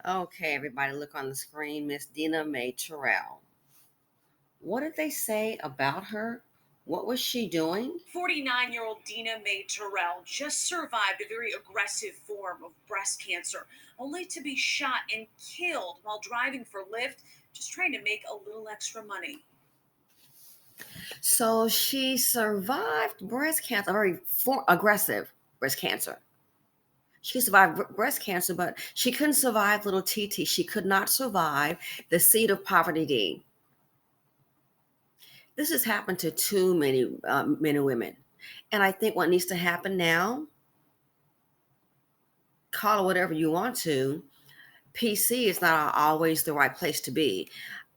Okay, everybody, look on the screen. Miss Dina Mae Tyrell. What did they say about her? What was she doing? 49-year-old Dina Mae Tyrell just survived a very aggressive form of breast cancer, only to be shot and killed while driving for Lyft, just trying to make a little extra money. So she survived breast cancer, very aggressive breast cancer. She survived breast cancer, but she couldn't survive little TT. She could not survive the seed of poverty D. This has happened to too many men and women. And I think what needs to happen now, call it whatever you want to, PC is not always the right place to be.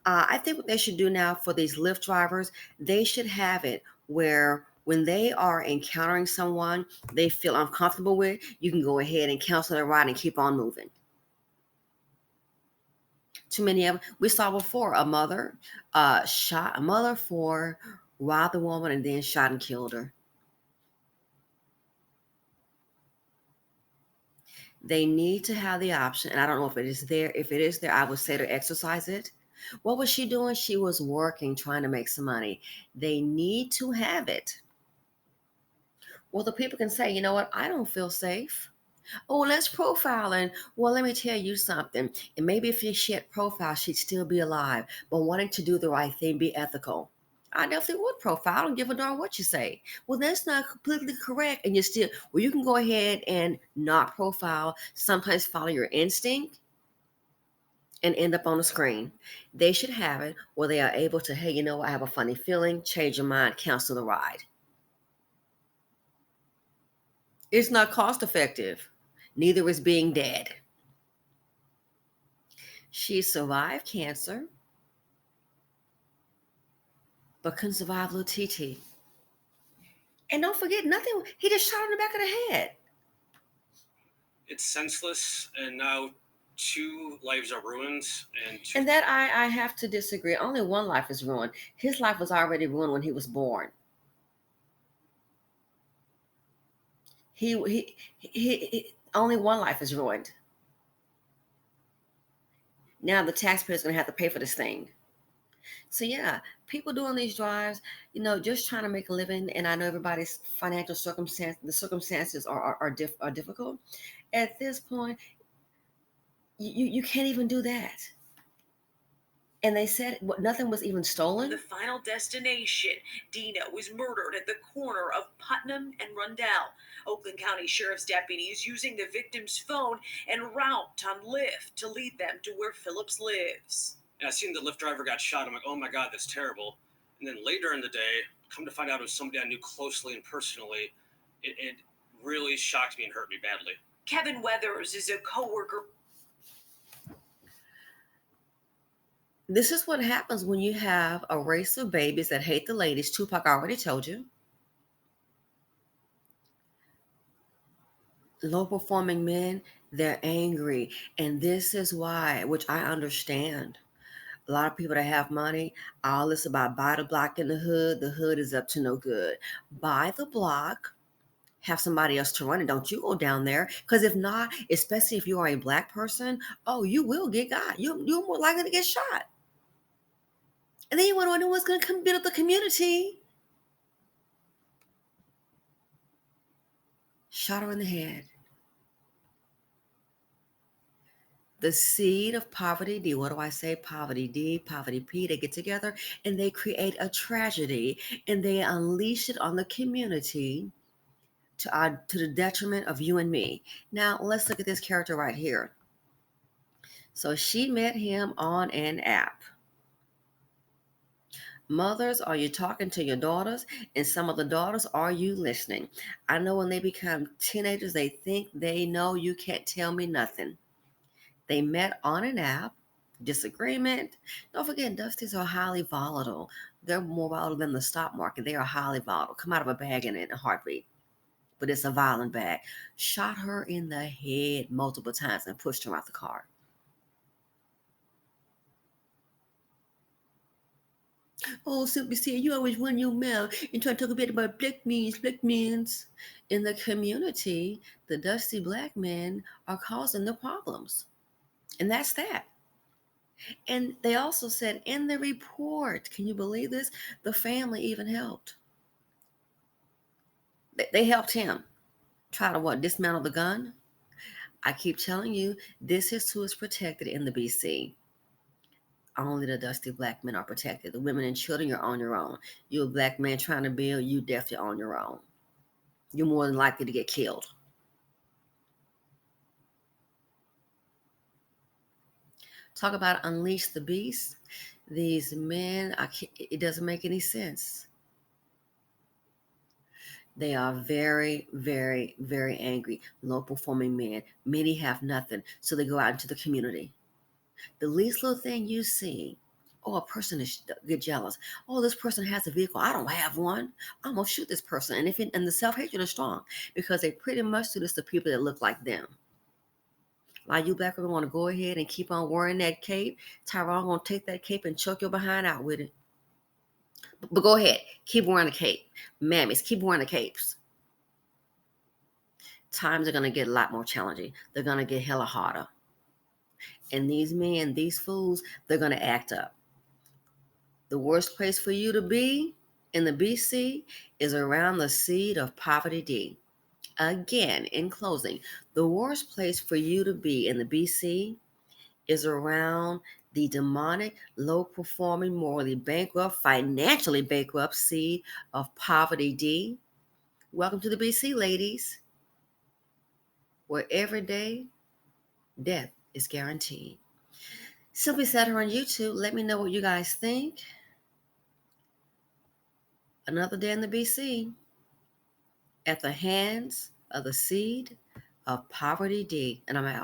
I think what they should do now for these Lyft drivers, they should have it where when they are encountering someone they feel uncomfortable with, you can go ahead and cancel their ride and keep on moving. Too many of them. We saw before shot a mother for robbed the woman and then shot and killed her. They need to have the option, and I don't know if it is there. If it is there, I would say to exercise it. What was she doing? She was working, trying to make some money. They need to have it. Well, the people can say, you know what, I don't feel safe. Oh, let's profile. And well, let me tell you something. And maybe if she had profile, she'd still be alive. But wanting to do the right thing, be ethical. I definitely would profile. I don't give a darn what you say. Well, that's not completely correct. And you still, well, you can go ahead and not profile, sometimes follow your instinct and end up on the screen. They should have it where they are able to, hey, you know, I have a funny feeling, change your mind, cancel the ride. It's not cost effective. Neither is being dead. She survived cancer, but couldn't survive little TT. And don't forget, nothing, he just shot her in the back of the head. It's senseless, and now two lives are ruined, And that I have to disagree. Only one life is ruined. His life was already ruined when he was born. Only one life is ruined. Now the taxpayer's going to have to pay for this thing. So yeah, people doing these drives, you know, just trying to make a living. And I know everybody's financial the circumstances are difficult. At this point, you can't even do that. And they said nothing was even stolen. The final destination, Dina was murdered at the corner of Putnam and Rundell. Oakland County Sheriff's deputies using the victim's phone and route on Lyft to lead them to where Phillips lives. And I seen the Lyft driver got shot. I'm like, oh my God, that's terrible. And then later in the day, come to find out it was somebody I knew closely and personally. It really shocked me and hurt me badly. Kevin Weathers is a coworker. This is what happens when you have a race of babies that hate the ladies. Tupac already told you. Low performing men, they're angry. And this is why, which I understand. A lot of people that have money, all this about buy the block in the hood is up to no good. Buy the block, have somebody else to run it. Don't you go down there. Because if not, especially if you are a black person, oh, you will get got. You're more likely to get shot. And then you want to know what's going to come build up the community. Shot her in the head. The seed of poverty D. What do I say? Poverty D, poverty P. They get together and they create a tragedy and they unleash it on the community to the detriment of you and me. Now, let's look at this character right here. So she met him on an app. Mothers, are you talking to your daughters? And some of the daughters, are you listening? I know when they become teenagers, they think they know. You can't tell me nothing. They met on an app. Disagreement. Don't forget, Dusties are highly volatile. They're more volatile than the stock market. They are highly volatile. Come out of a bag in a heartbeat. But it's a violent bag. Shot her in the head multiple times and pushed her out the car. Oh, Simply said, you always run your mouth and try to talk a bit about black men. In the community, the dusty black men are causing the problems. And that's that. And they also said in the report, can you believe this? The family even helped. They helped him try to what? Dismantle the gun? I keep telling you, this is who is protected in the BC. Only the dusty black men are protected. The women and children, you're on your own. You're a black man trying to build, you definitely on your own. You're more than likely to get killed. Talk about unleash the beast. These men, it doesn't make any sense. They are very, very, very angry, low performing men. Many have nothing, so they go out into the community. The least little thing you see, oh, a person is get jealous. Oh, this person has a vehicle. I don't have one. I'm gonna shoot this person. And the self hatred is strong because they pretty much do this to people that look like them. Like you black women want to go ahead and keep on wearing that cape. Tyrone gonna take that cape and choke your behind out with it. But go ahead, keep wearing the cape. Mammies, keep wearing the capes. Times are gonna get a lot more challenging. They're gonna get hella harder. And these men, these fools, they're gonna act up. The worst place for you to be in the BC is around the seed of poverty D. Again, in closing, the worst place for you to be in the BC is around the demonic, low performing, morally bankrupt, financially bankrupt seed of poverty D. Welcome to the BC, ladies, where every day death is guaranteed. Simply Said her on YouTube. Let me know what you guys think. Another day in the BC at the hands of the seed of poverty D. And I'm out.